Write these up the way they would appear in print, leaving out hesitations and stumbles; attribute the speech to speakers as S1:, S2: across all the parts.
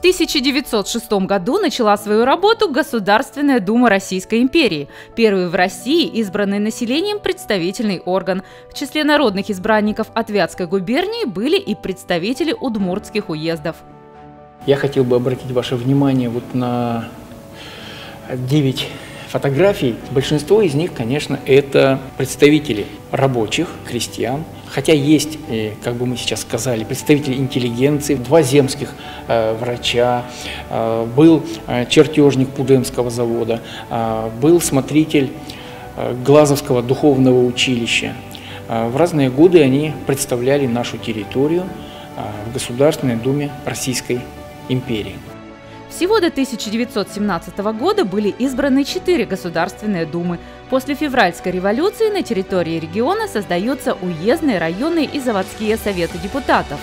S1: 1906 году начала свою работу Государственная Дума Российской империи, первый в России избранный населением представительный орган. В числе народных избранников от Вятской губернии были и представители удмуртских уездов.
S2: Я хотел бы обратить ваше внимание вот на 9 фотографий. Большинство из них, конечно, это представители рабочих, крестьян. Хотя есть, как бы мы сейчас сказали, представители интеллигенции, 2 земских врача, был чертежник Пуденского завода, был смотритель Глазовского духовного училища. В разные годы они представляли нашу территорию в Государственной Думе Российской империи.
S1: Всего до 1917 года были избраны 4 Государственные Думы. После февральской революции на территории региона создаются уездные, районные и заводские советы депутатов.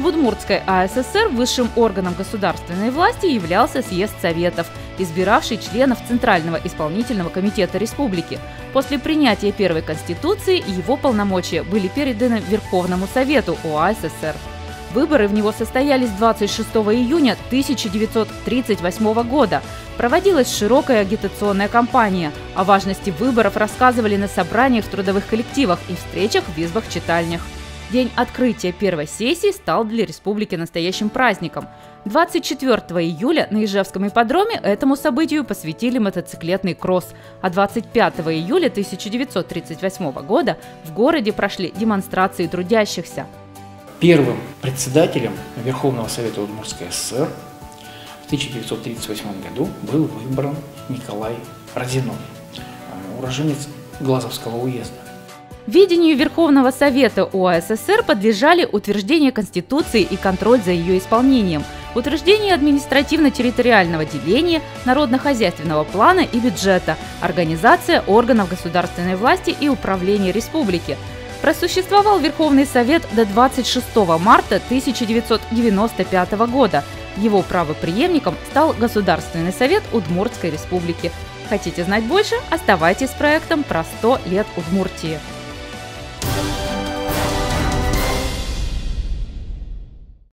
S1: В Удмуртской АССР высшим органом государственной власти являлся съезд Советов, избиравший членов Центрального исполнительного комитета республики. После принятия первой конституции его полномочия были переданы Верховному Совету УАССР. Выборы в него состоялись 26 июня 1938 года. Проводилась широкая агитационная кампания. О важности выборов рассказывали на собраниях в трудовых коллективах и встречах в избах-читальнях. День открытия первой сессии стал для республики настоящим праздником. 24 июля на Ижевском ипподроме этому событию посвятили мотоциклетный кросс, а 25 июля 1938 года в городе прошли демонстрации трудящихся.
S2: Первым председателем Верховного Совета Удмуртской ССР в 1938 году был выбран Николай Разиной, уроженец Глазовского уезда.
S1: Видению Верховного Совета УАССР подлежали утверждение Конституции и контроль за ее исполнением, утверждение административно-территориального деления, народно-хозяйственного плана и бюджета, организация органов государственной власти и управления республики. Просуществовал Верховный Совет до 26 марта 1995 года. Его правопреемником стал Государственный Совет Удмуртской Республики. Хотите знать больше? Оставайтесь с проектом про 100 лет Удмуртии.